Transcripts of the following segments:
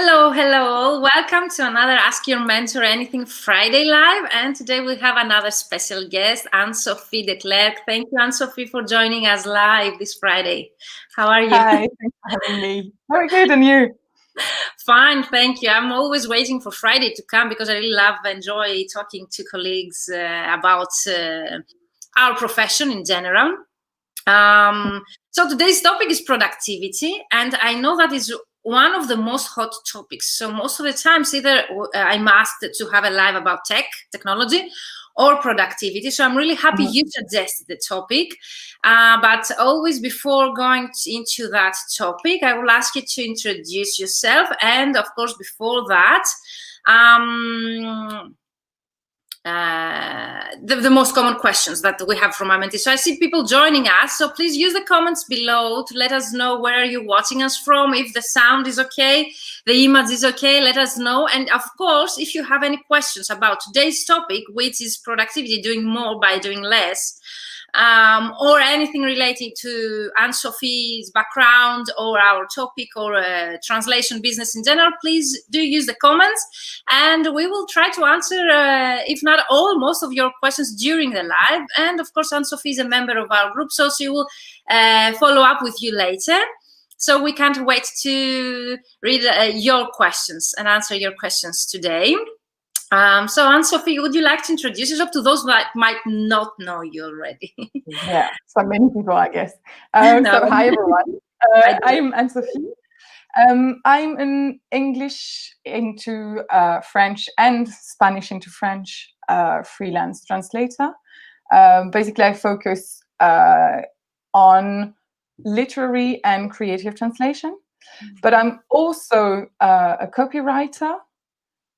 Hello, hello. Welcome to another Ask Your Mentor Anything Friday Live. And today we have another special guest, Anne-Sophie De Clercq. Thank you, Anne-Sophie, for joining us live this Friday. How are you? Hi, thanks for having me. Very good, and you? Fine, thank you. I'm always waiting for Friday to come because I really enjoy talking to colleagues about our profession in general. So today's topic is productivity, and I know that is one of the most hot topics. So most of the times, either I'm asked to have a live about technology, or productivity. So I'm really happy you suggested the topic. But always before going into that topic, I will ask you to introduce yourself. And of course, before that, the most common questions that we have from our mentees. So I see people joining us. So please use the comments below to let us know where you're watching us from. If the sound is okay, the image is okay, let us know. And of course, if you have any questions about today's topic, which is productivity, doing more by doing less, or anything related to Anne-Sophie's background or our topic or translation business in general, please do use the comments and we will try to answer, if not all, most of your questions during the live. And of course, Anne-Sophie is a member of our group, so she will follow up with you later. So we can't wait to read your questions and answer your questions today. So Anne-Sophie, would you like to introduce yourself to those that might not know you already? Yeah, so many people, I guess. So hi, everyone. I'm Anne-Sophie. I'm an English into French and Spanish into French freelance translator. Basically, I focus on literary and creative translation, but I'm also a copywriter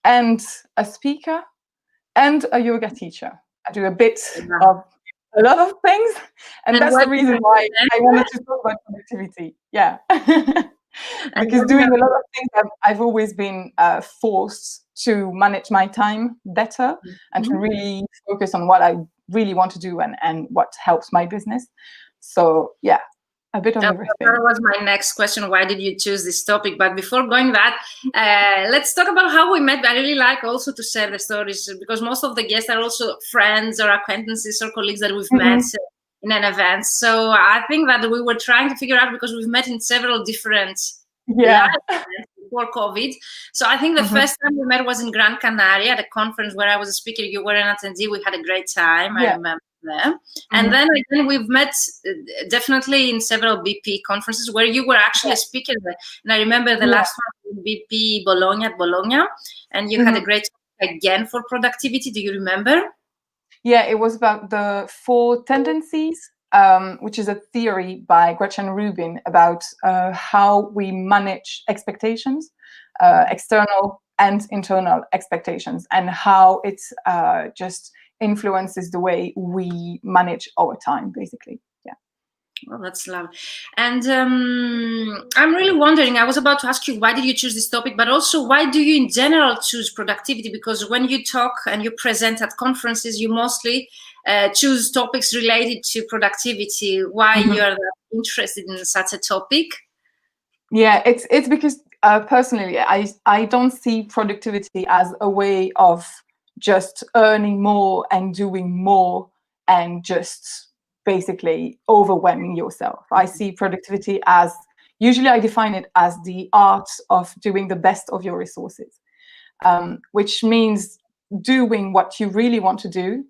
and a speaker and a yoga teacher. I do a lot of things, and that's the reason why I wanted to talk about productivity. Yeah, because doing a lot of things, I've always been forced to manage my time better and to really focus on what I really want to do and what helps my business. So yeah, a bit of everything. That was my next question. Why did you choose this topic? But before going that, let's talk about how we met. I really like also to share the stories because most of the guests are also friends or acquaintances or colleagues that we've met in an event. So I think that we were trying to figure out, because we've met in several different live events before COVID. So I think the first time we met was in Gran Canaria at a conference where I was a speaker. You were an attendee. We had a great time. I remember. There. And then again, we've met definitely in several BP conferences where you were actually a speaker. And I remember the last one in BP Bologna at Bologna, and you had a great talk again for productivity. Do you remember? Yeah, it was about the 4 tendencies, which is a theory by Gretchen Rubin about how we manage expectations, external and internal expectations, and how it's just influences the way we manage our time, basically. Yeah. Well, that's lovely. And I'm really wondering, I was about to ask you, why did you choose this topic, but also why do you in general choose productivity? Because when you talk and you present at conferences, you mostly choose topics related to productivity. Why you are interested in such a topic? Yeah, it's because personally, I don't see productivity as a way of just earning more and doing more and just basically overwhelming yourself. I see productivity as, usually I define it as the art of doing the best of your resources, which means doing what you really want to do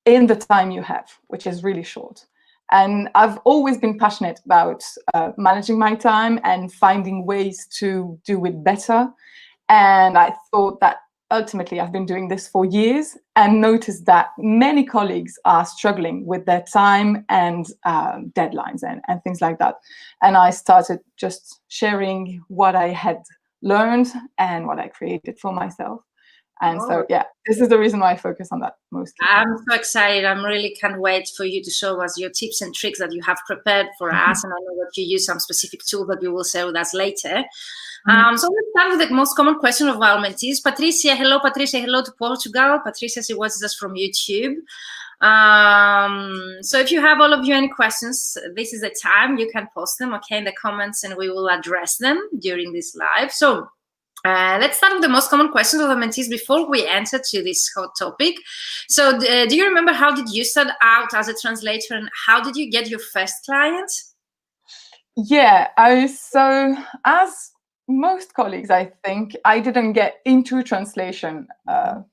in the time you have, which is really short. And I've always been passionate about managing my time and finding ways to do it better. And I thought that ultimately I've been doing this for years and noticed that many colleagues are struggling with their time and deadlines and things like that. And I started just sharing what I had learned and what I created for myself. And so, yeah, this is the reason why I focus on that mostly. I'm so excited. I really can't wait for you to show us your tips and tricks that you have prepared for us. And I know that you use some specific tool that you will share with us later. So let's start with the most common question of our mentees. Patricia, hello, Patricia. Hello to Portugal. Patricia, she watches us from YouTube. So if you have, all of you, any questions, this is the time you can post them, okay, in the comments, and we will address them during this live. So let's start with the most common questions of the mentees before we enter to this hot topic. So do you remember, how did you start out as a translator, and how did you get your first client? Yeah, so as most colleagues, I think, I didn't get into translation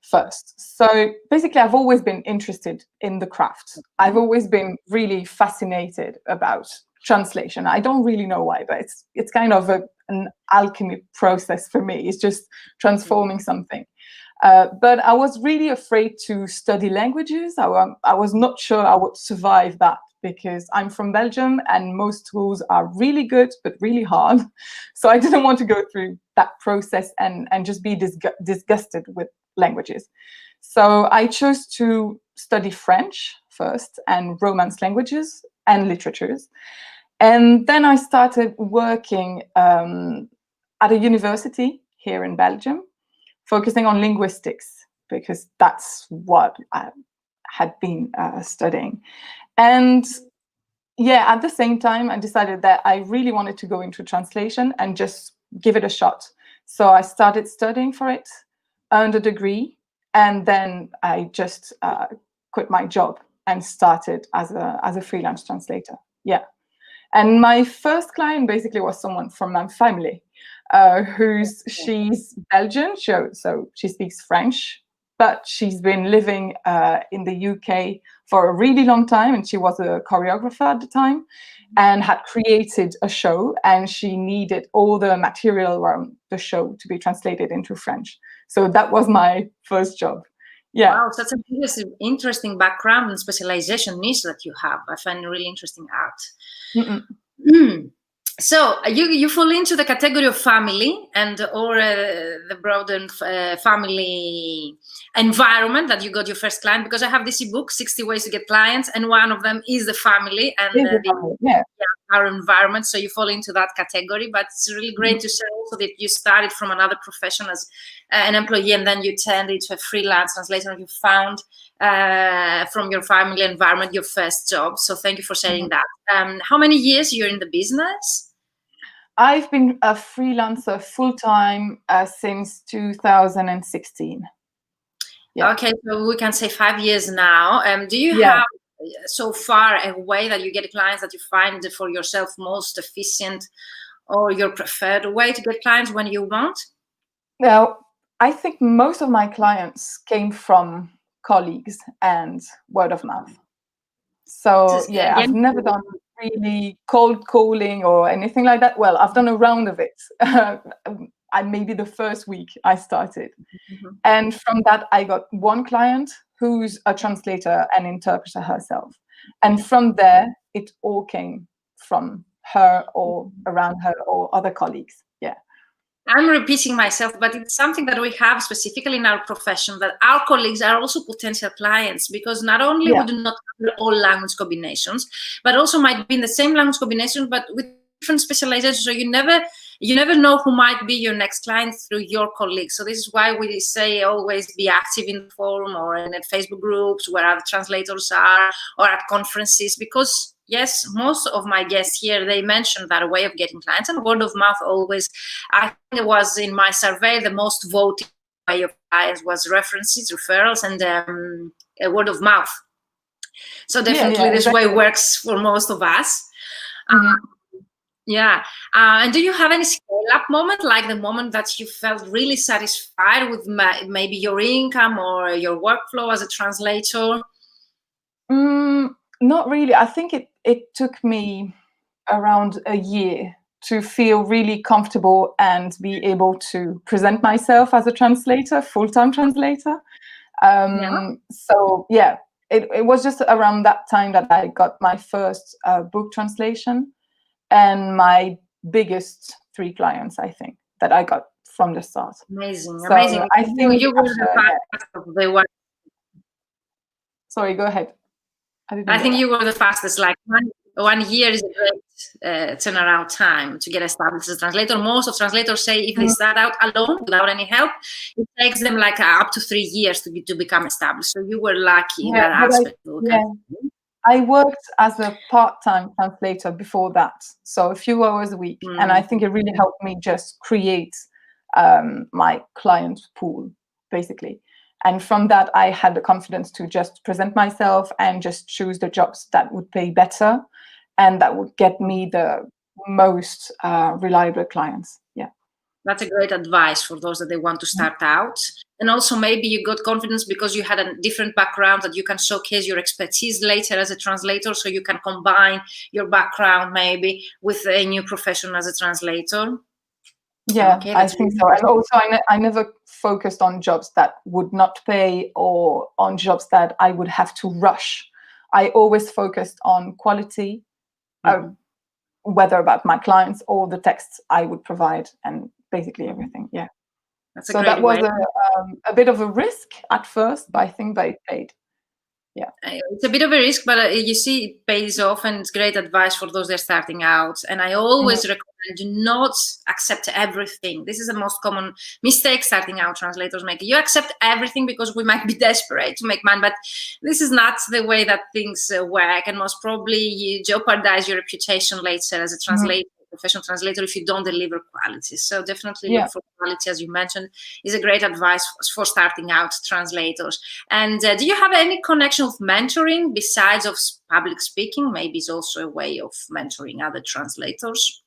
first. So basically, I've always been interested in the craft. I've always been really fascinated about translation. I don't really know why, but it's kind of an alchemy process for me. It's just transforming something. But I was really afraid to study languages. I was not sure I would survive that, because I'm from Belgium and most schools are really good but really hard. So I didn't want to go through that process and just be disgusted with languages. So I chose to study French first, and Romance languages and literatures. And then I started working at a university here in Belgium, focusing on linguistics, because that's what I had been studying. And yeah, at the same time, I decided that I really wanted to go into translation and just give it a shot. So I started studying for it, earned a degree, and then I just quit my job and started as a freelance translator. Yeah. And my first client basically was someone from my family, she's Belgian, so she speaks French, but she's been living in the UK for a really long time, and she was a choreographer at the time and had created a show, and she needed all the material around the show to be translated into French. So that was my first job. Yeah. Wow, such an interesting background and specialization niche that you have. I find it really interesting out. So you fall into the category of family or the broadened family environment that you got your first client, because I have this ebook, 60 Ways to Get Clients, and one of them is the family and our environment. So you fall into that category, but it's really great to say also that you started from another profession as an employee, and then you turned into a freelance translator, and you found from your family environment your first job. So thank you for sharing that. How many years you're in the business? I've been a freelancer full-time since 2016. Yeah. Okay, so we can say 5 years now. Do you have so far a way that you get clients that you find for yourself most efficient, or your preferred way to get clients when you want? Well, I think most of my clients came from colleagues and word of mouth. So yeah, I've never done really cold calling or anything like that. Well, I've done a round of it. Maybe the first week I started. And from that, I got one client who's a translator and interpreter herself. And from there, it all came from her or around her or other colleagues. Yeah. I'm repeating myself, but it's something that we have specifically in our profession, that our colleagues are also potential clients, because not only we do not cover all language combinations, but also might be in the same language combination, but with different specializations. So you never know who might be your next client through your colleagues. So this is why we say always be active in the forum or in the Facebook groups where other translators are, or at conferences, because yes, most of my guests here, they mentioned that a way of getting clients, and word of mouth always, I think it was in my survey, the most voted way of clients was references, referrals, and word of mouth. So definitely this way works for most of us. And do you have any scale-up moment, like the moment that you felt really satisfied with maybe your income or your workflow as a translator? Not really. I think it took me around a year to feel really comfortable and be able to present myself as a translator, full-time translator. So yeah, it was just around that time that I got my first book translation, and my biggest 3 clients, I think, that I got from the start. Amazing, so amazing. I think you were the fastest of the one. Sorry, go ahead. I think you were the fastest. Like 1 year is a great turnaround time to get established as a translator. Most of translators say if they start out alone without any help, it takes them like up to 3 years to become established. So you were lucky in that aspect. I worked as a part-time translator before that, so a few hours a week, and I think it really helped me just create my client pool, basically. And from that, I had the confidence to just present myself and just choose the jobs that would pay better and that would get me the most reliable clients. Yeah. That's a great advice for those that they want to start out. And also maybe you got confidence because you had a different background that you can showcase your expertise later as a translator, so you can combine your background maybe with a new profession as a translator. Yeah, okay, I think so. And also I never focused on jobs that would not pay or on jobs that I would have to rush. I always focused on quality, whether about my clients or the texts I would provide, and basically everything. Yeah. That's a so great that was way. A bit of a risk at first, but I think that it paid. Yeah, it's a bit of a risk, but you see it pays off, and it's great advice for those that are starting out. And I always recommend, do not accept everything. This is the most common mistake starting out translators make. You accept everything because we might be desperate to make money, but this is not the way that things work, and most probably you jeopardize your reputation later as a translator, professional translator, if you don't deliver quality. So definitely look for quality, as you mentioned, is a great advice for starting out translators. And do you have any connection with mentoring besides of public speaking? Maybe it's also a way of mentoring other translators.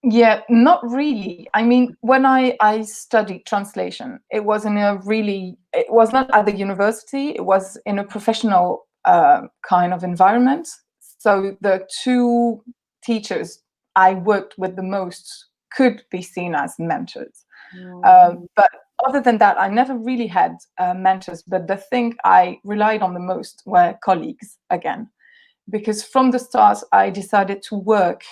Yeah, not really. I mean, when I studied translation, it was it was not at the university, it was in a professional kind of environment. So the two teachers I worked with the most could be seen as mentors. But other than that, I never really had mentors. But the thing I relied on the most were colleagues again, because from the start, I decided to work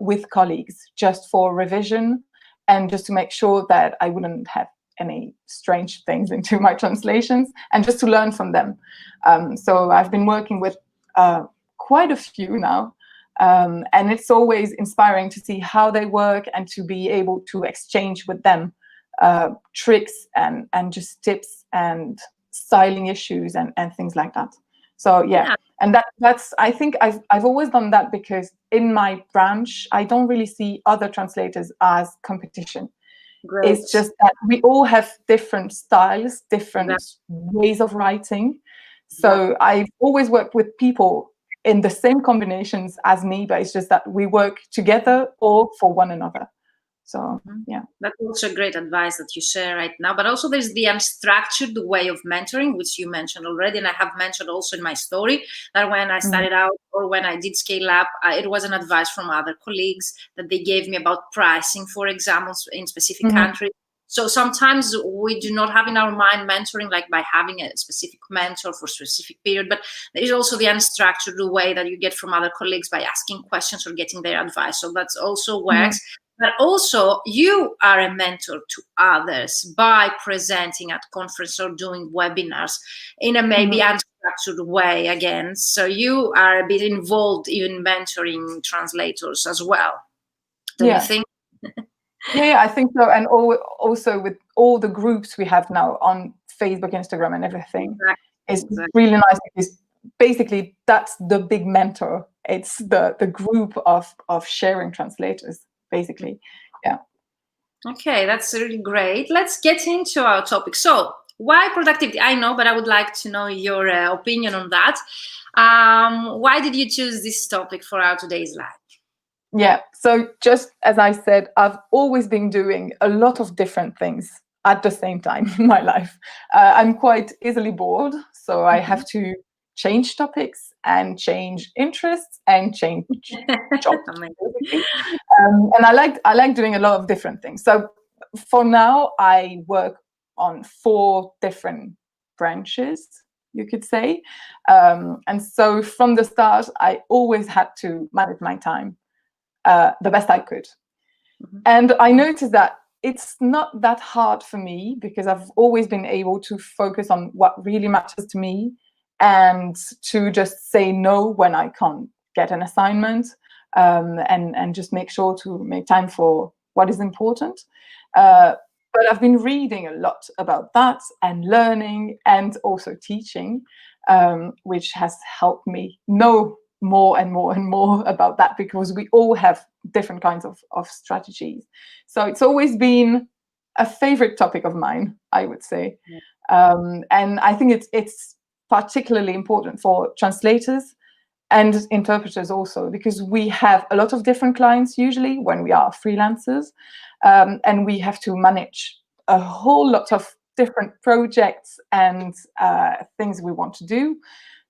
with colleagues just for revision and just to make sure that I wouldn't have any strange things into my translations and just to learn from them. So I've been working with quite a few now. And it's always inspiring to see how they work and to be able to exchange with them tricks and just tips and styling issues and things like that. So yeah. And that's I think I've always done that because in my branch I don't really see other translators as competition. Great. It's just that we all have different styles, different ways of writing. So I've always worked with people in the same combinations as me, but it's just that we work together or for one another. So yeah, that's also great advice that you share right now. But also there's the unstructured way of mentoring, which you mentioned already, and I have mentioned also in my story that when I started out or when I did scale up, it was an advice from other colleagues that they gave me about pricing, for example, in specific countries. So sometimes we do not have in our mind mentoring like by having a specific mentor for a specific period, but there is also the unstructured way that you get from other colleagues by asking questions or getting their advice. So that's also works. But also you are a mentor to others by presenting at conference or doing webinars in a maybe unstructured way again. So you are a bit involved in mentoring translators as well. Don't you think? Yeah, I think so. And also with all the groups we have now on Facebook, Instagram and everything, it's really nice because basically that's the big mentor. It's the group of sharing translators, basically. Yeah. Okay, that's really great. Let's get into our topic. So why productivity? I know, but I would like to know your opinion on that. Why did you choose this topic for our today's live? Yeah, so just as I said, I've always been doing a lot of different things at the same time in my life. I'm quite easily bored, so I have to change topics and change interests and change jobs. And I like doing a lot of different things. So for now, I work on 4 different branches, you could say. And so from the start, I always had to manage my time the best I could. And I noticed that it's not that hard for me because I've always been able to focus on what really matters to me and to just say no when I can't get an assignment, and just make sure to make time for what is important. But I've been reading a lot about that and learning and also teaching, which has helped me know more and more and more about that, because we all have different kinds of strategies. So it's always been a favorite topic of mine, I would say. And I think it's particularly important for translators and interpreters also, because we have a lot of different clients usually when we are freelancers, and we have to manage a whole lot of different projects and things we want to do.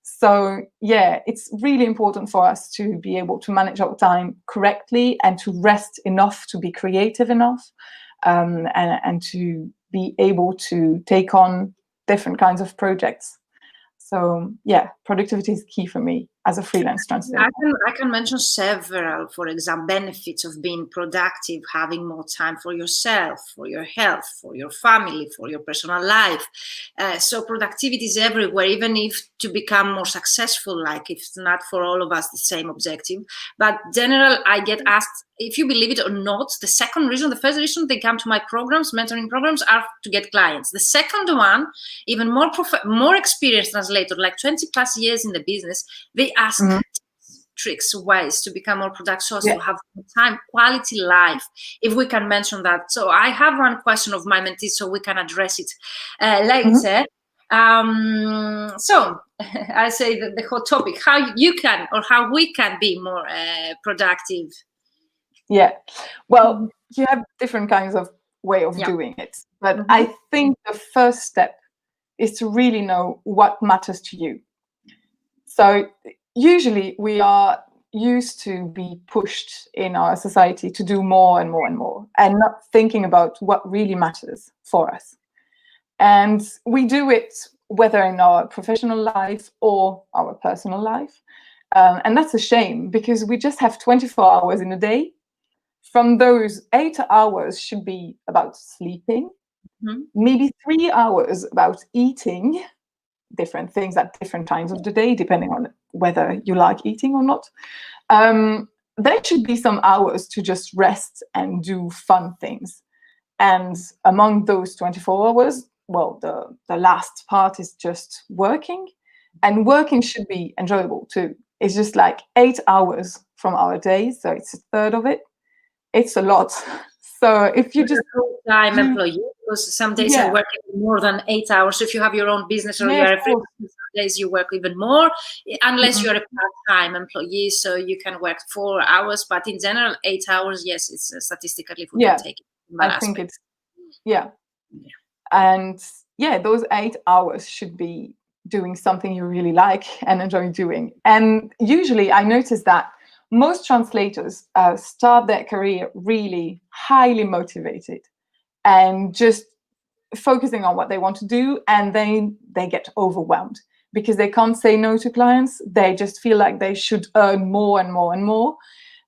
So yeah, it's really important for us to be able to manage our time correctly and to rest enough to be creative enough, and to be able to take on different kinds of projects. So yeah, productivity is key for me as a freelance translator. I can mention several, for example, benefits of being productive, having more time for yourself, for your health, for your family, for your personal life. So productivity is everywhere, even if to become more successful, like if it's not for all of us the same objective. But general, I get asked, if you believe it or not, the first reason they come to my programs, mentoring programs, are to get clients. The second one, even more experienced translator, like 20 plus years in the business, they ask tricks, ways to become more productive, so as to have more time, quality life, if we can mention that. So I have one question of my mentees, so we can address it later. So I say that the whole topic, how you can or how we can be more productive. Yeah, well, you have different kinds of way of doing it, but I think the first step is to really know what matters to you. So usually we are used to be pushed in our society to do more and more and more, and not thinking about what really matters for us. And we do it whether in our professional life or our personal life. And that's a shame, because we just have 24 hours in a day. From those, 8 hours should be about sleeping, maybe 3 hours about eating different things at different times of the day, depending on whether you like eating or not. There should be some hours to just rest and do fun things. And among those 24 hours, well, the last part is just working. And working should be enjoyable too. It's just like 8 hours from our day, so it's a third of it. It's a lot. So if you just full-time employee, because some days I work more than 8 hours. So if you have your own business or you're a freelancer, some days you work even more, unless you're a part-time employee, so you can work 4 hours. But in general, 8 hours, yes, it's statistically if we can take it. I think it's and those 8 hours should be doing something you really like and enjoy doing. And usually I notice that most translators start their career really highly motivated and just focusing on what they want to do, and then they get overwhelmed because they can't say no to clients. They just feel like they should earn more and more and more,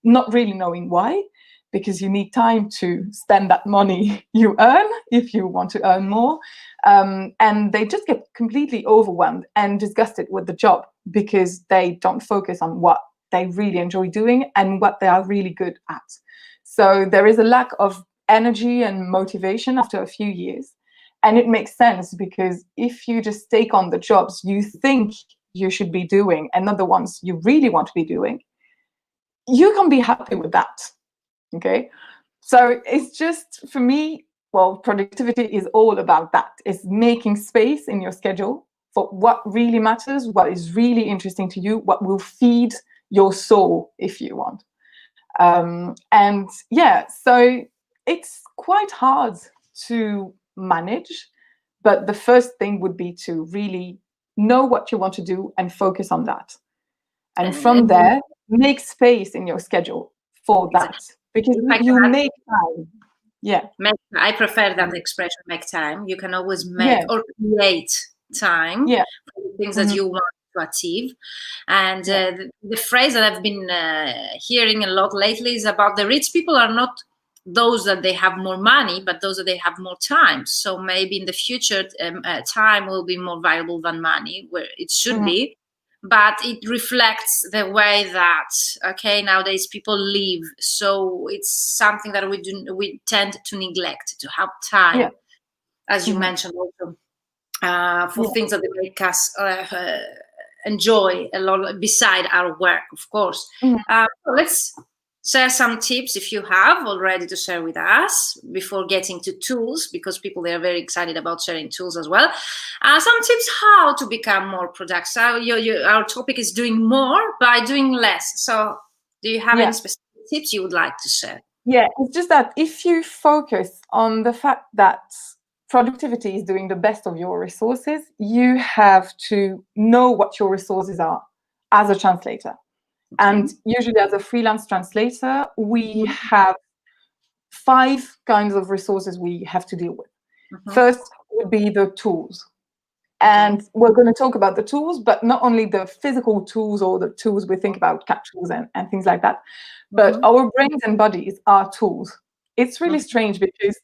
not really knowing why, because you need time to spend that money you earn if you want to earn more. And they just get completely overwhelmed and disgusted with the job because they don't focus on what they really enjoy doing and what they are really good at. So there is a lack of energy and motivation after a few years. And it makes sense, because if you just take on the jobs you think you should be doing and not the ones you really want to be doing, you can be happy with that. Okay? So it's just, for me, well, productivity is all about that. It's making space in your schedule for what really matters, what is really interesting to you, what will feed your soul, if you want. And so it's quite hard to manage, but the first thing would be to really know what you want to do and focus on that. And from there, make space in your schedule for that, because you make time. I prefer that expression, make time. You can always make or create time for the things that you want to achieve. And the phrase that I've been hearing a lot lately is about the rich people are not those that they have more money, but those that they have more time. So maybe in the future, time will be more valuable than money, where it should be. but it reflects the way that, okay, nowadays people live. So it's something that we tend to neglect, to have time, as you mentioned also, for things that make us enjoy a lot beside our work, of course. So let's share some tips, if you have already, to share with us before getting to tools, because people, they are very excited about sharing tools as well. Some tips how to become more productive. So our topic is doing more by doing less. So do you have any specific tips you would like to share? Yeah, it's just that if you focus on the fact that productivity is doing the best of your resources, you have to know what your resources are as a translator. And usually as a freelance translator, we have 5 kinds of resources we have to deal with. First would be the tools. And we're going to talk about the tools, but not only the physical tools or the tools we think about, capsules and things like that, but our brains and bodies are tools. It's really strange because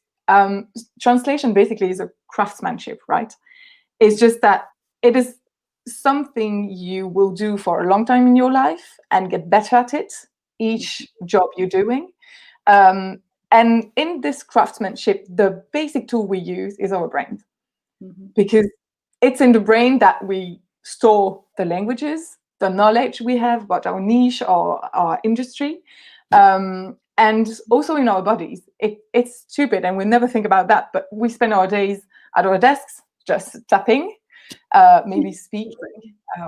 translation basically is a craftsmanship, right? It's just that it is something you will do for a long time in your life and get better at it, each job you're doing. And in this craftsmanship, the basic tool we use is our brains, because it's in the brain that we store the languages, the knowledge we have about our niche or our industry, and also in our bodies. It's stupid, and we never think about that, but we spend our days at our desks just tapping, maybe speaking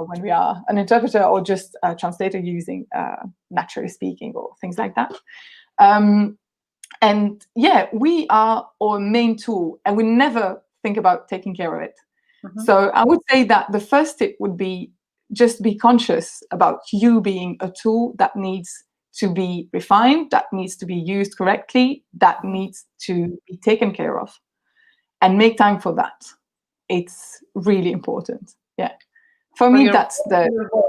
when we are an interpreter or just a translator using natural speaking or things like that. And yeah, we are our main tool, and we never think about taking care of it. So I would say that the first tip would be just be conscious about you being a tool that needs to be refined, that needs to be used correctly, that needs to be taken care of, and make time for that. It's really important. Yeah. For me, that's the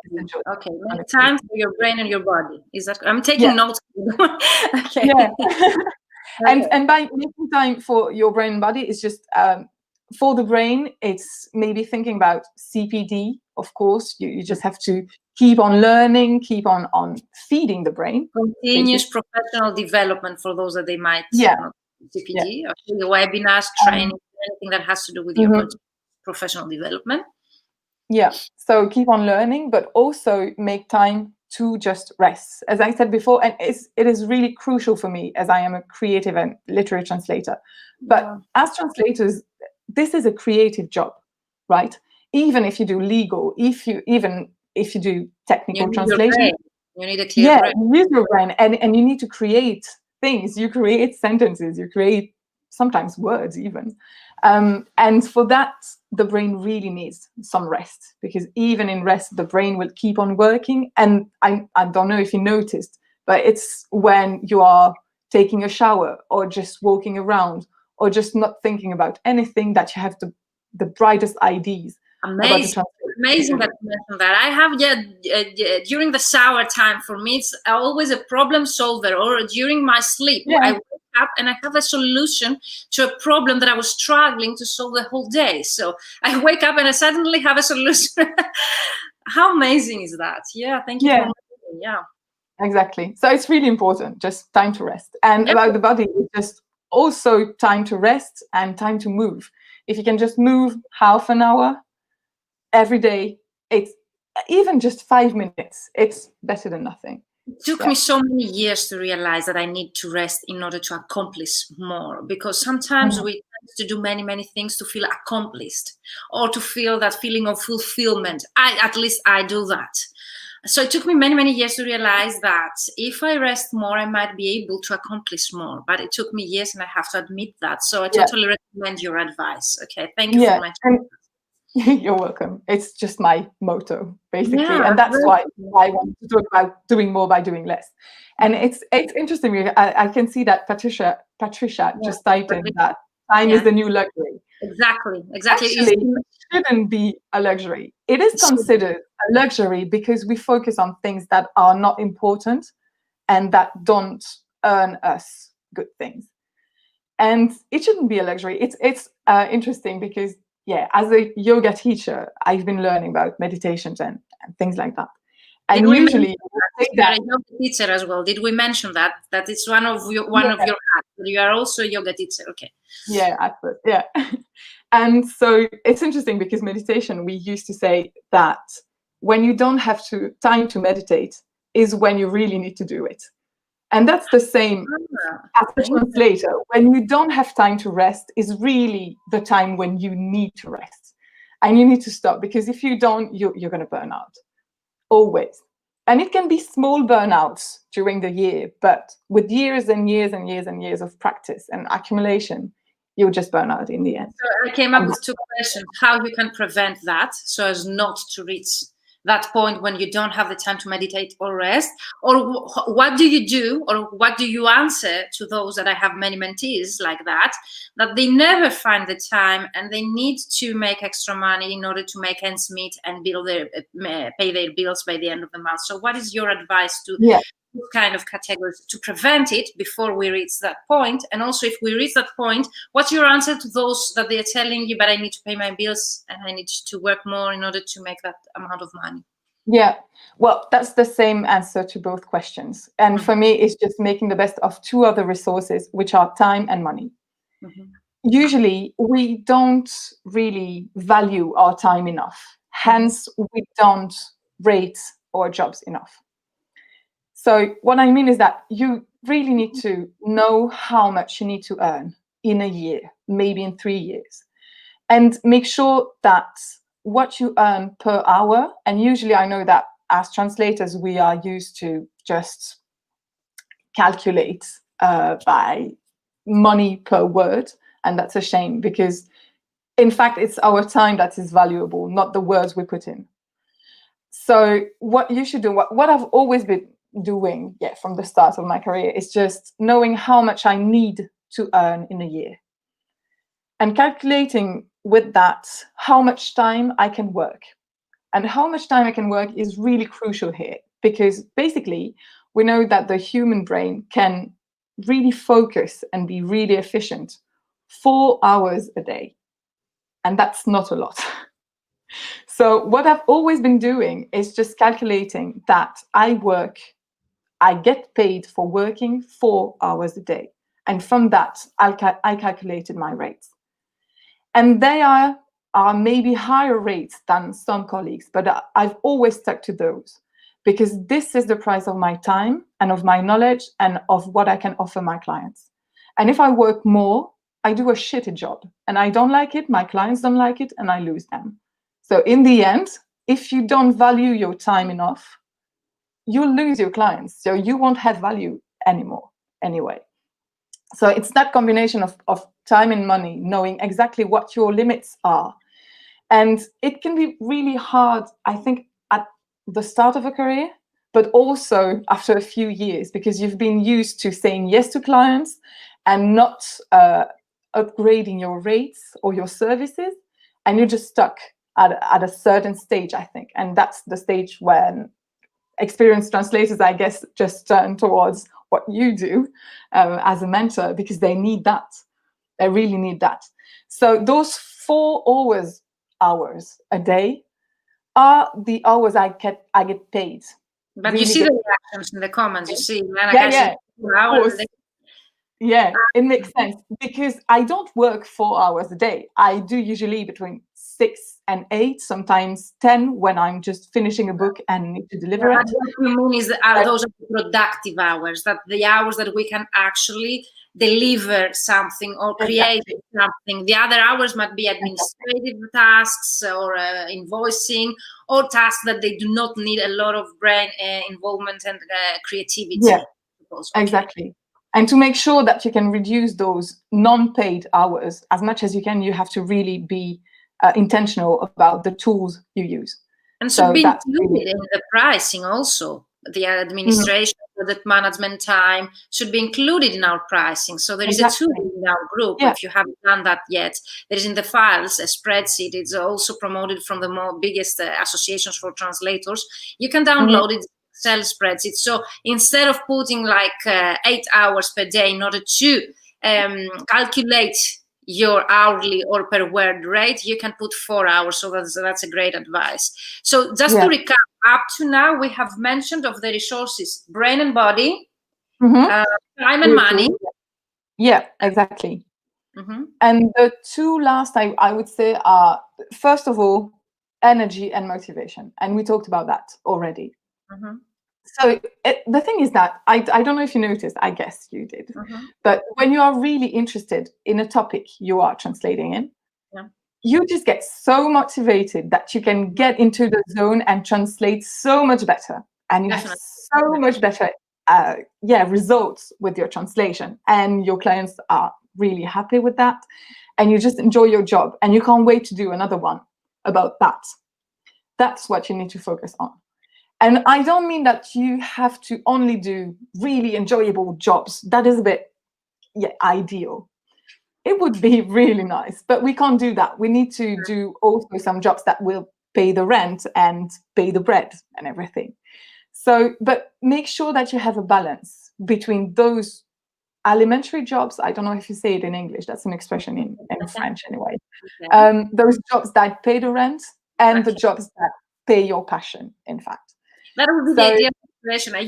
essential. Okay, make time for your brain and your body. Is that? I'm taking notes. Okay. Yeah. And by making time for your brain and body, it's just for the brain, it's maybe thinking about CPD. Of course, you just have to keep on learning, keep on feeding the brain. Continuous professional development for those that they might not CPD, or the webinars, training, anything that has to do with your professional development. Yeah, so keep on learning, but also make time to just rest. As I said before, and it is really crucial for me, as I am a creative and literary translator. But as translators, this is a creative job, right? Even if you do legal, even if you do technical translation, you need a clear brain. You use your brain, and you need to create things. You create sentences, you create sometimes words even. And for that, the brain really needs some rest, because even in rest, the brain will keep on working. And I don't know if you noticed, but it's when you are taking a shower or just walking around or just not thinking about anything that you have the brightest ideas. Amazing that you mentioned that. I have during the shower time, for me, it's always a problem solver, or during my sleep. I wake up and I have a solution to a problem that I was struggling to solve the whole day. So I wake up and I suddenly have a solution. How amazing is that? Yeah, thank you for mentioning. Yeah. Exactly. So it's really important, just time to rest. And about the body, it's just also time to rest and time to move. If you can just move half an hour every day, it's even just 5 minutes, it's better than nothing. It took me so many years to realize that I need to rest in order to accomplish more, because sometimes we tend to do many things to feel accomplished or to feel that feeling of fulfillment. At least I do that. So it took me many years to realize that if I rest more, I might be able to accomplish more. But it took me years, and I have to admit that. So I totally recommend your advice. Okay, thank you for my time. You're welcome. It's just my motto, basically. And that's why I want to talk about doing more by doing less. And it's interesting. I can see that Patricia just typed in that time is the new luxury. Exactly. Actually, it shouldn't be a luxury. It is considered a luxury because we focus on things that are not important and that don't earn us good things. And it shouldn't be a luxury. It's interesting because yeah, as a yoga teacher, I've been learning about meditations and things like that. And Did we usually, you're a yoga teacher as well. Did we mention that? That it's one of your hats. You are also a yoga teacher. Okay. Yeah, at first, yeah. And so it's interesting because meditation, we used to say that when you don't have time to meditate is when you really need to do it. And that's the same as a translator. When you don't have time to rest is really the time when you need to rest. And you need to stop, because if you don't, you're going to burn out. Always. And it can be small burnouts during the year, but with years and years and years and years of practice and accumulation, you'll just burn out in the end. So I came up with two questions: how you can prevent that so as not to reach that point when you don't have the time to meditate or rest, or what do you do, or what do you answer to those that I have many mentees like that they never find the time and they need to make extra money in order to make ends meet and pay their bills by the end of the month. So what is your advice to kind of categories to prevent it before we reach that point? And also, if we reach that point, what's your answer to those that they're telling you, but I need to pay my bills and I need to work more in order to make that amount of money? Yeah, well, that's the same answer to both questions. And for me, it's just making the best of two other resources, which are time and money. Usually, we don't really value our time enough. Hence, we don't rate our jobs enough. So what I mean is that you really need to know how much you need to earn in a year, maybe in 3 years, and make sure that what you earn per hour, and usually I know that as translators, we are used to just calculate by money per word, and that's a shame, because in fact, it's our time that is valuable, not the words we put in. So what you should do, what I've always been doing from the start of my career, is just knowing how much I need to earn in a year and calculating with that how much time I can work. And how much time I can work is really crucial here, because basically we know that the human brain can really focus and be really efficient 4 hours a day, and that's not a lot. So what I've always been doing is just calculating that I get paid for working 4 hours a day. And from that, I calculated my rates. And they are maybe higher rates than some colleagues, but I've always stuck to those, because this is the price of my time and of my knowledge and of what I can offer my clients. And if I work more, I do a shitty job and I don't like it, my clients don't like it, and I lose them. So in the end, if you don't value your time enough, you'll lose your clients. So you won't have value anymore anyway. So it's that combination of time and money, knowing exactly what your limits are. And it can be really hard, I think, at the start of a career, but also after a few years, because you've been used to saying yes to clients and not upgrading your rates or your services, and you're just stuck at a certain stage, I think. And that's the stage when experienced translators, I guess, just turn towards what you do as a mentor, because they need that. They really need that. So those 4 hours a day are the hours I get paid. But really, you see the reactions in the comments. You see, yeah, it makes sense, because I don't work 4 hours a day. I do usually between 6 and 8, sometimes 10 when I'm just finishing a book and need to deliver it. What you mean is those are productive hours, that the hours that we can actually deliver something or create something. The other hours might be administrative tasks or invoicing, or tasks that they do not need a lot of brain involvement and creativity. Yeah, exactly. And to make sure that you can reduce those non-paid hours as much as you can, you have to really be intentional about the tools you use. And so being included in the pricing also. The administration, project management time should be included in our pricing. So there is a tool in our group. If you haven't done that yet, there is in the files a spreadsheet. It's also promoted from the biggest associations for translators. You can download it, Excel spreadsheet. So instead of putting like 8 hours per day in order to calculate your hourly or per word rate, you can put 4 hours. So that's a great advice. So just to recap, up to now, we have mentioned of the resources, brain and body, time and money. Yeah, exactly. Mm-hmm. And the two last, I would say, are, first of all, energy and motivation. And we talked about that already. Mm-hmm. So the thing is that, I don't know if you noticed, I guess you did, Mm-hmm. but when you are really interested in a topic you are translating in, you just get so motivated that you can get into the zone and translate so much better. And you have so much better results with your translation. And your clients are really happy with that. And you just enjoy your job. And you can't wait to do another one about that. That's what you need to focus on. And I don't mean that you have to only do really enjoyable jobs. That is a bit ideal. It would be really nice, but we can't do that. We need to do also some jobs that will pay the rent and pay the bread and everything. So, but make sure that you have a balance between those alimentary jobs. I don't know if you say it in English. That's an expression in French anyway. Those jobs that pay the rent and the jobs that pay your passion, in fact. That would be the idea of specialization. I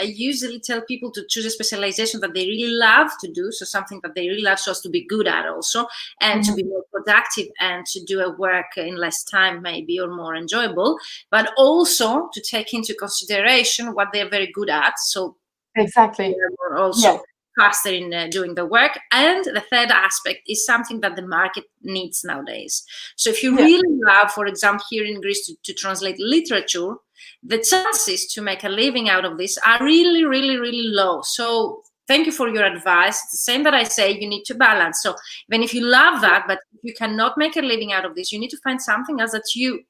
usually tell people to choose a specialization that they really love to do, so something that they really love, so as to be good at also, and to be more productive and to do a work in less time maybe, or more enjoyable, but also to take into consideration what they're very good at. So exactly, they're also faster in doing the work. And the third aspect is something that the market needs nowadays. So if you really love, for example, here in Greece to translate literature, the chances to make a living out of this are really, really, really low. So thank you for your advice. It's the same that I say, you need to balance. So even if you love that, but you cannot make a living out of this, you need to find something else that you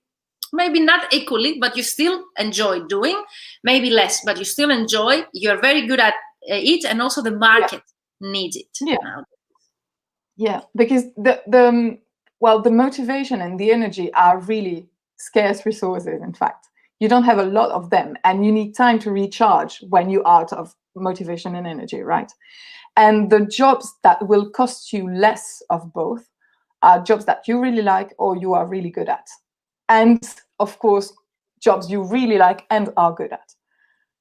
maybe not equally, but you still enjoy doing, maybe less, but you still enjoy, you're very good at it, and also the market needs it. Because the motivation and the energy are really scarce resources. In fact, you don't have a lot of them, and you need time to recharge when you're out of motivation and energy, right? And the jobs that will cost you less of both are jobs that you really like or you are really good at, and of course jobs you really like and are good at.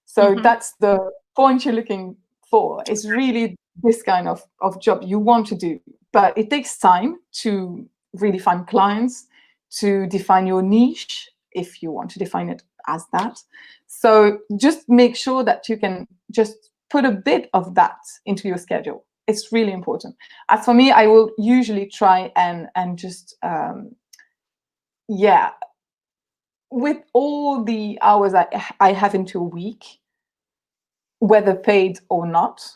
So that's the point you're looking for. It's really this kind of job you want to do, but it takes time to really find clients, to define your niche, if you want to define it as that. So just make sure that you can just put a bit of that into your schedule. It's really important. As for me, I will usually try and just with all the hours I have into a week, whether paid or not,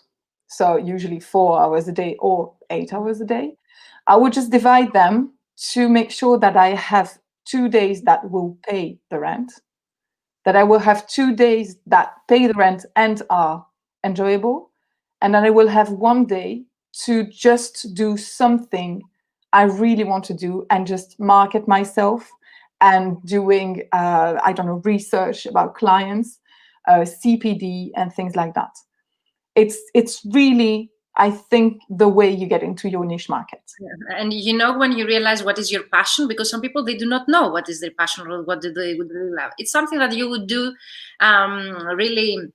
so usually 4 hours a day or 8 hours a day, I would just divide them to make sure that I have 2 days that will pay the rent, that I will have 2 days that pay the rent and are enjoyable, and then I will have 1 day to just do something I really want to do and just market myself and doing, I don't know, research about clients, CPD and things like that. It's really, I think, the way you get into your niche market. And when you realize what is your passion, because some people, they do not know what is their passion or what do they would really love. It's something that you would do really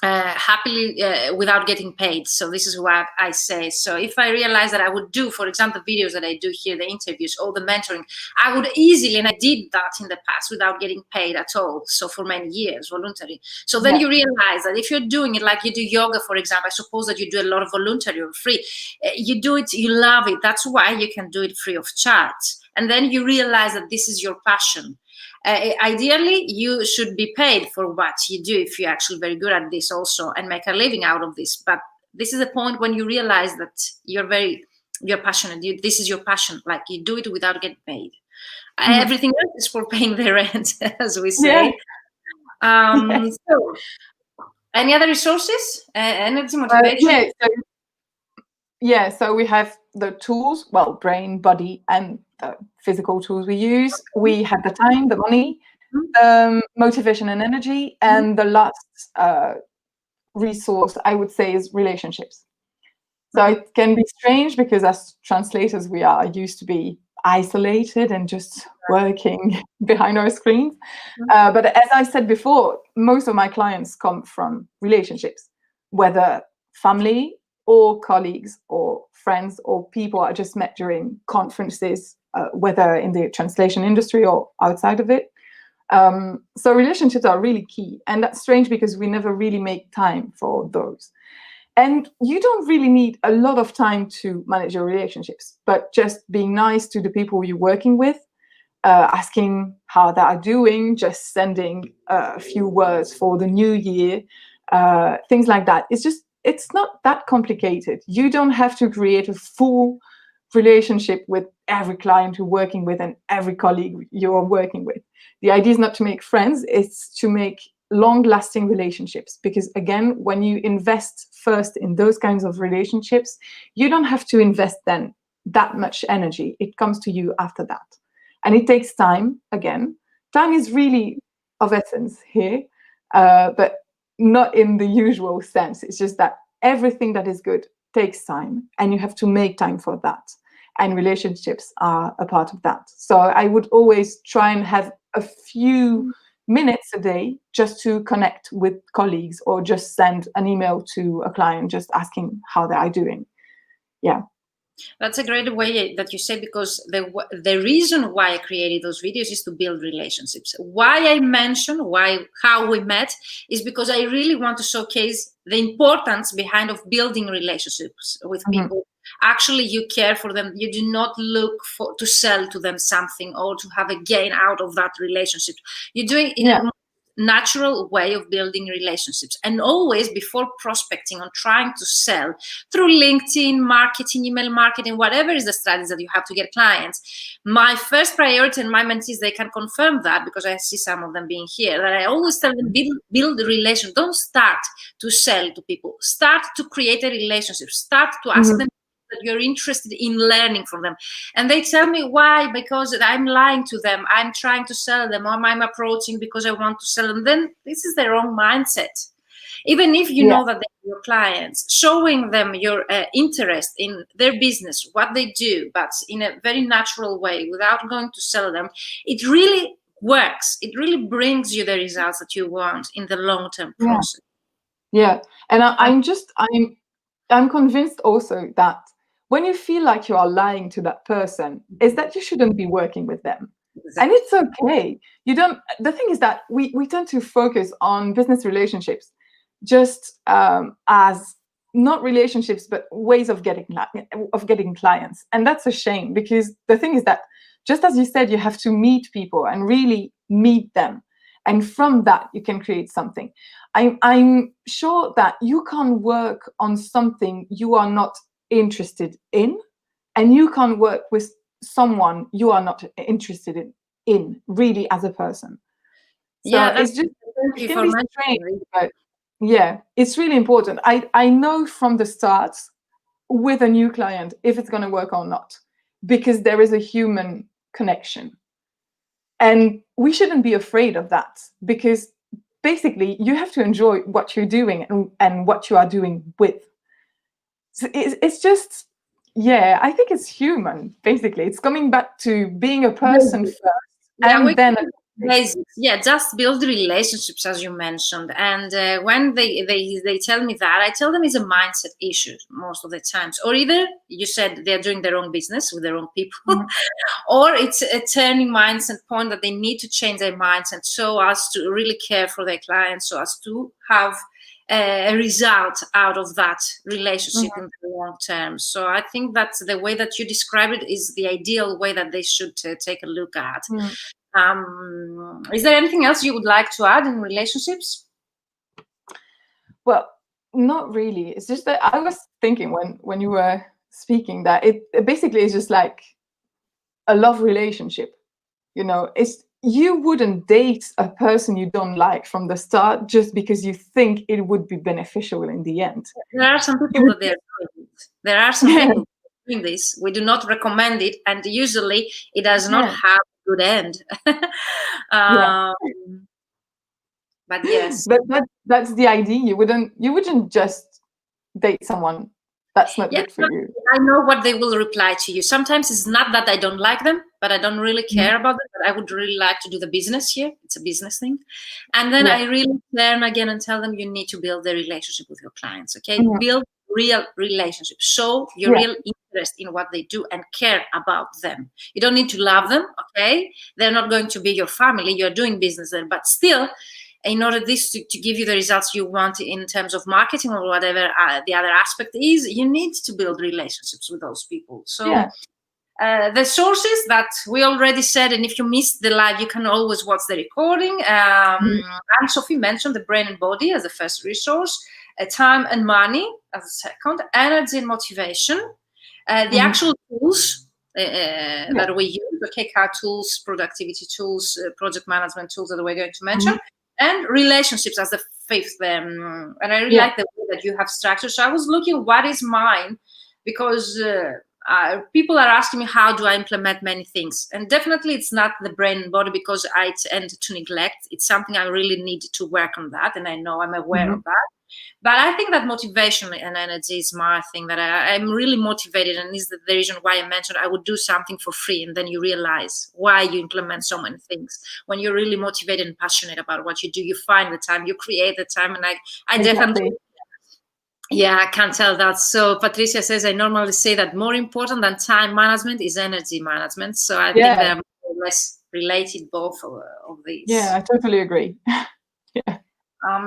happily without getting paid. So this is what I say. So if I realize that I would do, for example, the videos that I do here, the interviews, all the mentoring, I would easily, and I did that in the past without getting paid at all. So for many years, voluntary. So then you realize that if you're doing it like you do yoga, for example, I suppose that you do a lot of voluntary or free. You do it, you love it. That's why you can do it free of charge. And then you realize that this is your passion. Ideally, you should be paid for what you do if you're actually very good at this also and make a living out of this. But this is a point when you realize that you're passionate. This is your passion. Like you do it without getting paid. Everything else is for paying the rent, as we say. So, any other resources? Energy, motivation? So we have the tools, brain, body, and the physical tools we use. We have the time, the money, motivation and energy, and the last resource I would say is relationships. So it can be strange because as translators, we are used to be isolated and just working behind our screens. But as I said before, most of my clients come from relationships, whether family or colleagues or friends or people I just met during conferences, whether in the translation industry or outside of it. So relationships are really key. And that's strange because we never really make time for those. And you don't really need a lot of time to manage your relationships, but just being nice to the people you're working with, asking how they are doing, just sending a few words for the new year, things like that. It's not that complicated. You don't have to create a full relationship with every client you're working with and every colleague you're working with. The idea is not to make friends, it's to make long-lasting relationships, because again, when you invest first in those kinds of relationships, you don't have to invest then that much energy. It comes to you after that, and it takes time. Again, time is really of essence here, but not in the usual sense. It's just that everything that is good takes time, and you have to make time for that, and relationships are a part of that. So I would always try and have a few minutes a day just to connect with colleagues, or just send an email to a client just asking how they are doing. Yeah. That's a great way that you say, because the reason why I created those videos is to build relationships. Why I mention how we met is because I really want to showcase the importance behind of building relationships with people. Actually, you care for them. You do not look to sell to them something or to have a gain out of that relationship. You're doing it in a natural way of building relationships, and always before prospecting or trying to sell through LinkedIn marketing, email marketing, whatever is the strategy that you have to get clients, my first priority, and my mentees, they can confirm that because I see some of them being here, that I always tell them, build a relation. Don't start to sell to people, start to create a relationship, start to ask them that you're interested in learning from them. And they tell me why, because I'm lying to them, I'm trying to sell them, or I'm approaching because I want to sell them. Then this is the wrong mindset. Even if you know that they're your clients, showing them your interest in their business, what they do, but in a very natural way, without going to sell them, it really works. It really brings you the results that you want in the long-term process. Yeah. And I'm convinced also that when you feel like you are lying to that person, is that you shouldn't be working with them. Exactly. And it's okay. The thing is that we tend to focus on business relationships just as not relationships, but ways of getting clients. And that's a shame, because the thing is that, just as you said, you have to meet people and really meet them. And from that, you can create something. I'm sure that you can't work on something you are not interested in, and you can't work with someone you are not interested in really as a person. So it's just, it can be strange, but yeah, it's really important. I know from the start with a new client if it's going to work or not, because there is a human connection. And we shouldn't be afraid of that, because basically you have to enjoy what you're doing and what you are doing with. So it's just, I think it's human, basically. It's coming back to being a person first, and then basics. Just build relationships, as you mentioned. And when they tell me that, I tell them it's a mindset issue most of the times. Or either you said they're doing their own business with their own people, or it's a turning mindset point that they need to change their mindset so as to really care for their clients, so as to have a result out of that relationship in the long term. So I think that the way that you describe it is the ideal way that they should take a look at. Is there anything else you would like to add in relationships? Well, not really. It's just that I was thinking when you were speaking that it basically is just like a love relationship. You wouldn't date a person you don't like from the start just because you think it would be beneficial in the end. There are some people that they're doing it. There are some people doing this. We do not recommend it, and usually it does not have a good end. But yes. But that's the idea. You wouldn't just date someone that's not good for you. I know what they will reply to you. Sometimes it's not that I don't like them, but I don't really care about them. But I would really like to do the business here. It's a business thing. And then I really learn again and tell them you need to build the relationship with your clients. Okay, build real relationships. Show your real interest in what they do and care about them. You don't need to love them. Okay, they're not going to be your family. You're doing business there, but still, in order to give you the results you want in terms of marketing or whatever the other aspect is, you need to build relationships with those people. So the sources that we already said, and if you missed the live, you can always watch the recording. Anne-Sophie mentioned the brain and body as the first resource, time and money as the second, energy and motivation, the actual tools that we use, okay, car tools, productivity tools, project management tools that we're going to mention, and relationships as the fifth. And I really like the way that you have structured. So I was looking what is mine, because people are asking me how do I implement many things, and definitely it's not the brain and body, because I tend to neglect. It's something I really need to work on that, and I know I'm aware of that. But I think that motivation and energy is my thing, that I'm really motivated, and is the reason why I mentioned I would do something for free, and then you realize why you implement so many things. When you're really motivated and passionate about what you do, you find the time, you create the time, and I definitely, I can't tell that. So Patricia says, I normally say that more important than time management is energy management. So I think they're more or less related, both of these. Yeah, I totally agree.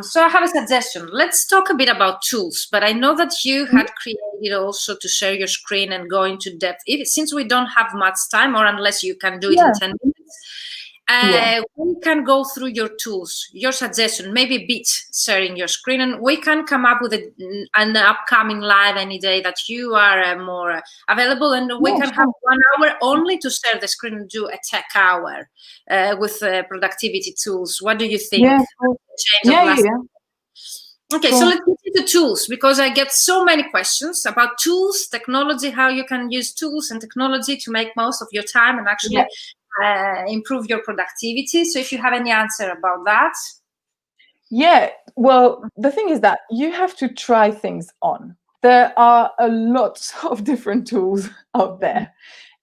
So I have a suggestion. Let's talk a bit about tools, but I know that you had created also to share your screen and go into depth. Since we don't have much time, or unless you can do it in 10 minutes, we can go through your tools, your suggestion, maybe a bit sharing your screen, and we can come up with an upcoming live any day that you are more available, and we can have 1 hour only to share the screen and do a tech hour with productivity tools. What do you think? Okay, so let's get into tools, because I get so many questions about tools, technology, how you can use tools and technology to make most of your time and actually improve your productivity. So if you have any answer about that. Yeah, well, the thing is that you have to try things on. There are a lot of different tools out there,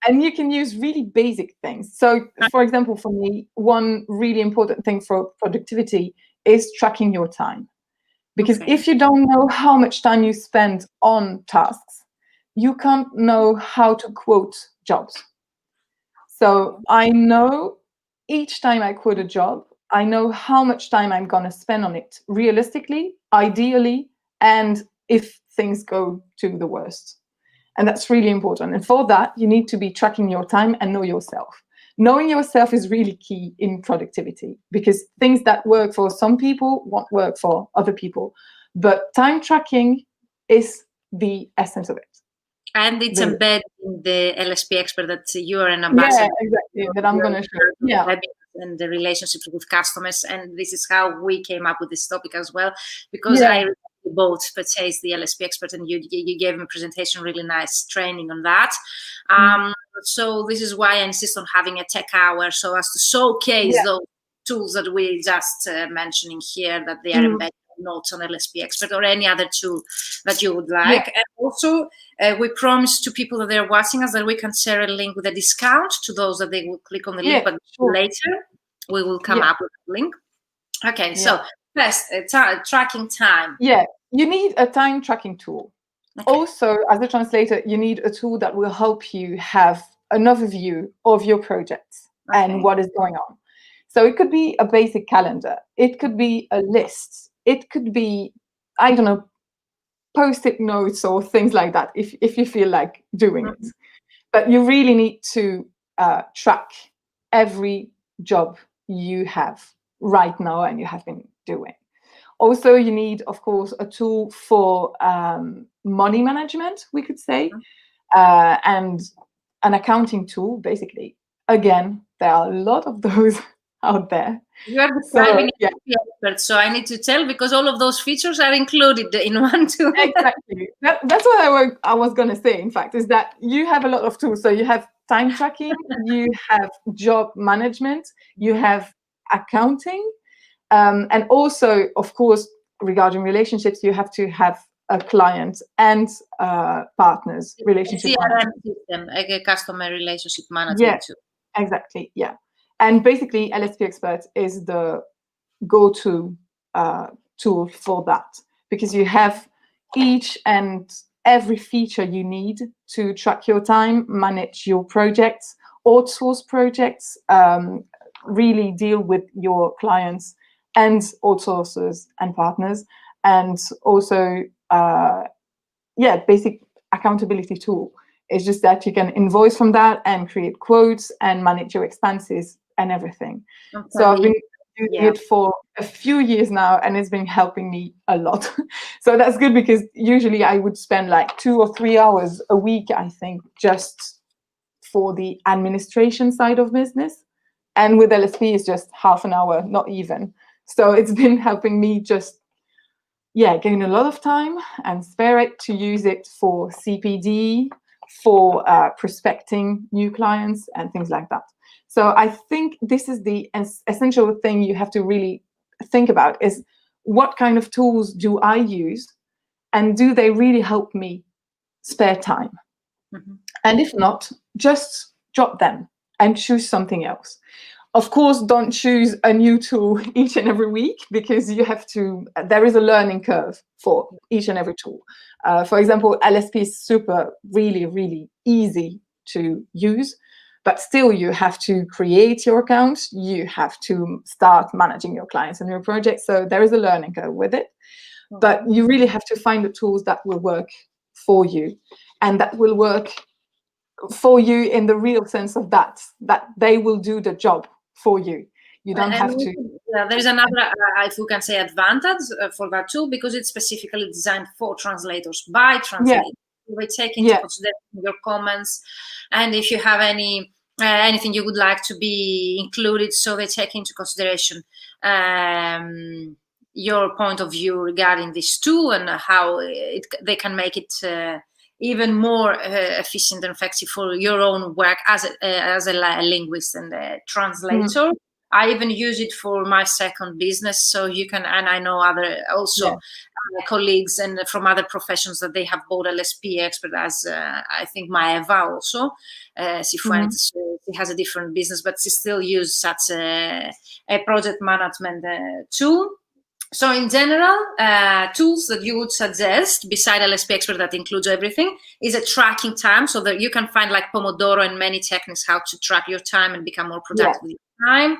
and you can use really basic things. So, for example, for me, one really important thing for productivity is tracking your time. Because if you don't know how much time you spend on tasks, you can't know how to quote jobs. So I know each time I quote a job, I know how much time I'm going to spend on it realistically, ideally, and if things go to the worst. And that's really important. And for that, you need to be tracking your time and know yourself. Knowing yourself is really key in productivity, because things that work for some people won't work for other people. But time tracking is the essence of it. And it's embedded in the LSP Expert that you are an ambassador. Yeah, exactly. That I'm going to share. Yeah. And the relationships with customers. And this is how we came up with this topic as well, because I both purchased the LSP Expert, and you gave me a presentation, really nice training on that. So this is why I insist on having a tech hour, so as to showcase those tools that we just mentioning here, that they are embedded notes on LSP Expert or any other tool that you would like. And also we promise to people that they're watching us that we can share a link with a discount to those that they will click on the link, but later we will come up with a link. Okay, so first, tracking time. Yeah, you need a time tracking tool. Also, as a translator, you need a tool that will help you have an overview of your projects and what is going on. So it could be a basic calendar. It could be a list. It could be, I don't know, post-it notes or things like that, if you feel like doing it. But you really need to track every job you have right now and you have been doing. Also, you need, of course, a tool for money management, we could say, and an accounting tool, basically. Again, there are a lot of those out there. You are describing expert, so I need to tell, because all of those features are included in one tool. Exactly. That's what I was going to say, in fact, is that you have a lot of tools. So you have time tracking, you have job management, you have accounting, and also, of course, regarding relationships, you have to have client and partners, relationship CRM management. system, like a customer relationship Yeah, management too. exactly. Yeah. And basically, LSP Expert is the go-to tool for that, because you have each and every feature you need to track your time, manage your projects, outsource projects, really deal with your clients and outsourcers and partners, and also basic accountability tool. It's just that you can invoice from that and create quotes and manage your expenses and everything. Okay. So I've been using it for a few years now, and it's been helping me a lot. So that's good, because usually I would spend like 2 or 3 hours a week, I think, just for the administration side of business. And with LSP, it's just half an hour, not even. So it's been helping me just gain a lot of time and spare it to use it for CPD, for prospecting new clients and things like that. So I think this is the essential thing you have to really think about, is what kind of tools do I use, and do they really help me spare time? Mm-hmm. And if not, just drop them and choose something else. Of course, don't choose a new tool each and every week, because there is a learning curve for each and every tool. For example, LSP is really, really easy to use, but still you have to create your account. You have to start managing your clients and your projects. So there is a learning curve with it, but you really have to find the tools that will work for you, and that will work for you in the real sense of that they will do the job for you. You don't have to. There is another, if we can say, advantage for that tool, because it's specifically designed for translators, by translators. We take into consideration your comments, and if you have anything you would like to be included, so they take into consideration your point of view regarding this tool and how they can make it even more efficient and effective for your own work as a linguist and a translator. Mm. I even use it for my second business, so you can, and I know other also colleagues and from other professions that they have bought LSP Expert, as I think my Eva also, Cifuentes, she has a different business, but she still uses such a project management tool. So in general, tools that you would suggest beside LSP Expert that includes everything is a tracking time, so that you can find like Pomodoro and many techniques how to track your time and become more productive with your time.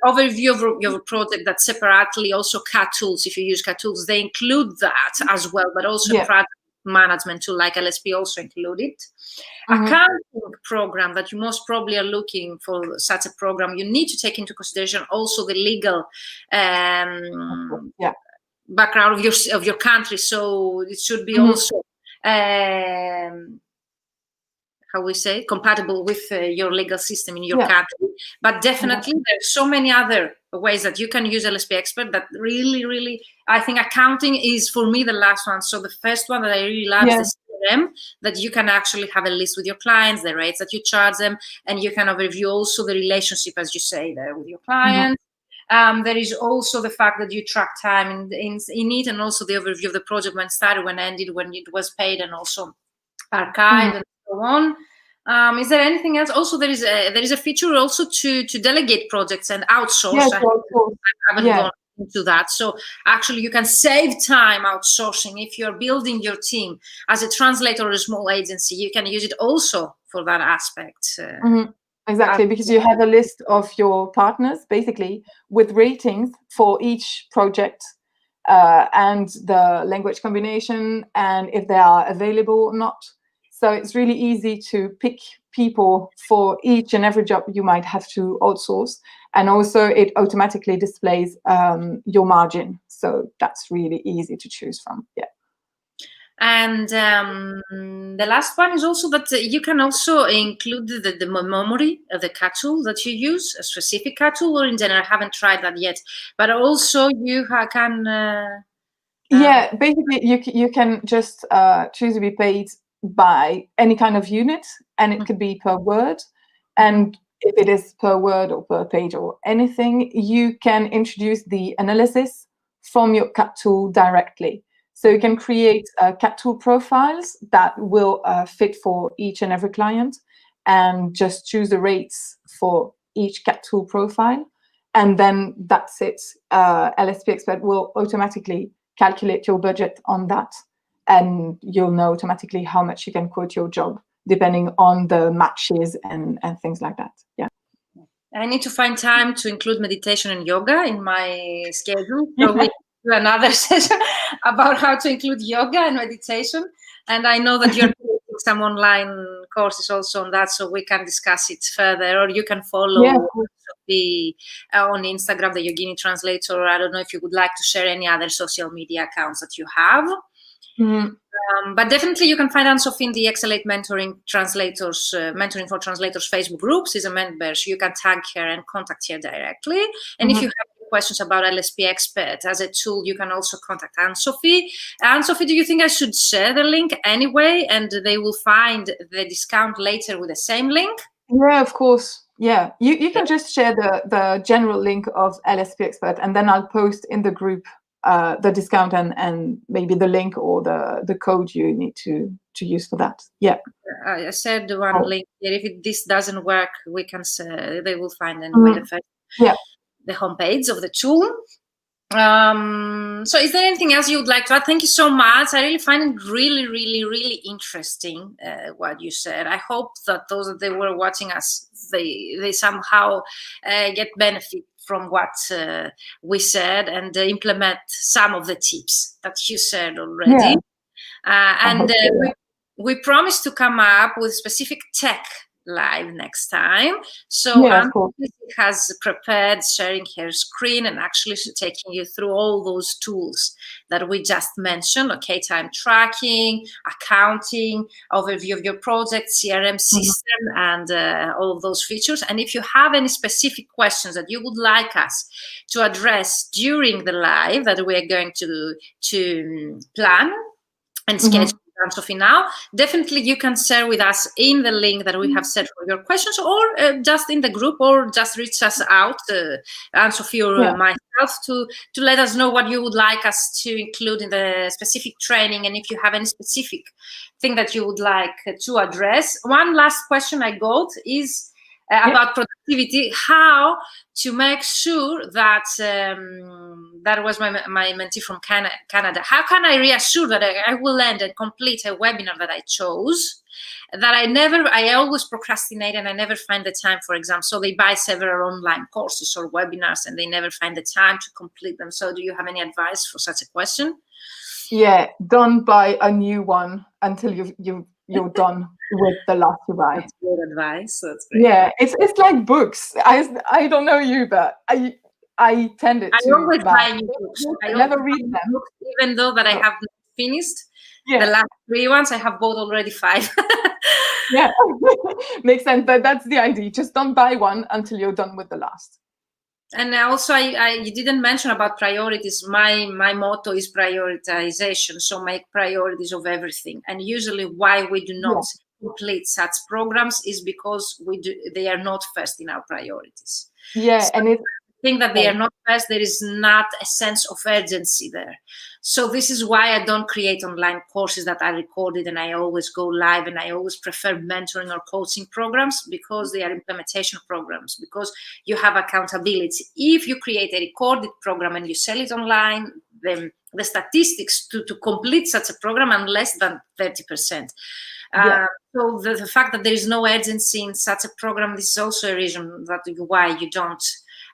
Overview of your project that separately, also CAT tools. If you use CAT tools, they include that as well, but also project management tool like LSP also included. Accounting program that you most probably are looking for such a program, you need to take into consideration also the legal background of your country. So it should be also how we say, compatible with your legal system in your country. But definitely there's so many other ways that you can use LSP Expert that really, really, I think accounting is for me the last one. So the first one that I really love is the CRM, that you can actually have a list with your clients, the rates that you charge them, and you can overview also the relationship, as you say, there with your clients. There is also the fact that you track time in it, and also the overview of the project, when it started, when it ended, when it was paid, and also archived and so on. Is there anything else? Also, there is a feature also to delegate projects and outsource. I haven't gone into that. So actually, you can save time outsourcing. If you're building your team as a translator or a small agency, you can use it also for that aspect. Exactly, because you have a list of your partners, basically, with ratings for each project and the language combination, and if they are available or not. So it's really easy to pick people for each and every job you might have to outsource. And also it automatically displays your margin. So that's really easy to choose from. And the last one is also that you can also include the memory of the CAT tool that you use, a specific CAT tool, or in general, I haven't tried that yet. But also you can... basically you can just choose to be paid by any kind of unit, and it could be per word. And if it is per word or per page or anything, you can introduce the analysis from your CAT tool directly. So you can create cat tool profiles that will fit for each and every client, and just choose the rates for each cat tool profile. And then that's it. LSP Expert will automatically calculate your budget on that, and you'll know automatically how much you can quote your job, depending on the matches and things like that. Yeah. I need to find time to include meditation and yoga in my schedule. So we do another session about how to include yoga and meditation. And I know that you're doing some online courses also on that, so we can discuss it further. Or you can follow the on Instagram, the Yogini Translator. I don't know if you would like to share any other social media accounts that you have. But definitely you can find Anne-Sophie in the XL8 Mentoring Translators, Mentoring for Translators Facebook groups. She's a member, so you can tag her and contact her directly. And if you have questions about LSP Expert as a tool, you can also contact Anne-Sophie. Anne-Sophie, do you think I should share the link anyway, and they will find the discount later with the same link? Yeah, of course. Yeah, you can just share the general link of LSP Expert, and then I'll post in the group the discount and maybe the link or the code you need to use for that. Yeah. I said the one link here. If this doesn't work, we can say they will find anyway the homepage of the tool. So is there anything else you would like to add? Thank you so much. I really find it really, really, really interesting what you said. I hope that those that they were watching us, they somehow get benefit from what we said and implement some of the tips that you said already. And we promised to come up with specific tech live next time. So Anne-Sophie has prepared sharing her screen and actually taking you through all those tools that we just mentioned. Okay, time tracking, accounting, overview of your project, CRM system, and all of those features. And if you have any specific questions that you would like us to address during the live that we are going to plan and schedule Anne-Sophie now, definitely you can share with us in the link that we have set for your questions, or just in the group, or just reach us out, Anne-Sophie or myself, to let us know what you would like us to include in the specific training, and if you have any specific thing that you would like to address. One last question I got is about productivity, how to make sure that that was my mentee from Canada. How can I reassure that I will end and complete a webinar that I chose, that I always procrastinate and I never find the time for exams. So they buy several online courses or webinars and they never find the time to complete them. So do you have any advice for such a question? Yeah, don't buy a new one until you're done with the last you buy. That's good advice. That's great. Yeah, it's like books. I don't know you, but I tended to. I always buy new books. I never read them, books, even though that I have not finished. The last 3 ones I have bought already 5. Yeah, makes sense. But that's the idea. Just don't buy one until you're done with the last. And also, you didn't mention about priorities. My motto is prioritization. So make priorities of everything. And usually, why we do not complete such programs is because they are not first in our priorities. Yeah, so and think that they are not first. There is not a sense of urgency there. So this is why I don't create online courses that are recorded and I always go live, and I always prefer mentoring or coaching programs because they are implementation programs, because you have accountability. If you create a recorded program and you sell it online, then the statistics to complete such a program are less than 30%. So the fact that there is no urgency in such a program, this is also a reason that why you don't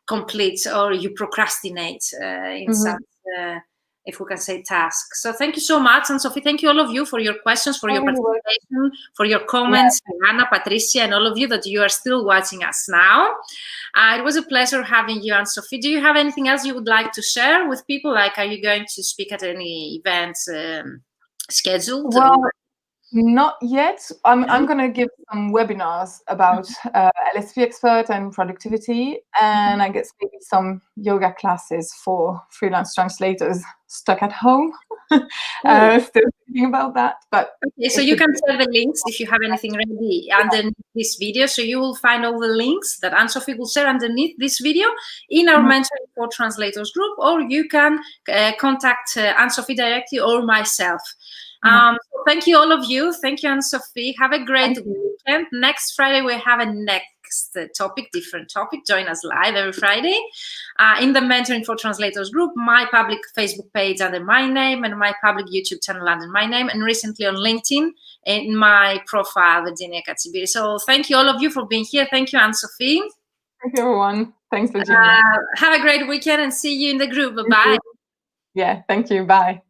complete or you procrastinate in such if we can say task. So thank you so much, Anne-Sophie. Thank you all of you for your questions, for your participation, for your comments, Anna, Patricia, and all of you that you are still watching us now. It was a pleasure having you, Anne-Sophie. Do you have anything else you would like to share with people? Like, are you going to speak at any events scheduled? Well, Not yet. I'm going to give some webinars about LSP Expert and productivity, and I guess maybe some yoga classes for freelance translators stuck at home. Still thinking about that, but okay, so you can share the links if you have anything ready underneath this video. So you will find all the links that Anne-Sophie will share underneath this video in our Mentoring for Translators group, or you can contact Anne-Sophie directly or myself. So thank you, all of you. Thank you, Anne-Sophie. Have a great weekend. Next Friday, we have a next topic, different topic. Join us live every Friday in the Mentoring for Translators group, my public Facebook page under my name, and my public YouTube channel under my name, and recently on LinkedIn in my profile, Virginia Katsimpiri. So thank you, all of you, for being here. Thank you, Anne-Sophie. Thank you, everyone. Thanks, Virginia. Have a great weekend and see you in the group. Bye-bye. Yeah, thank you. Bye.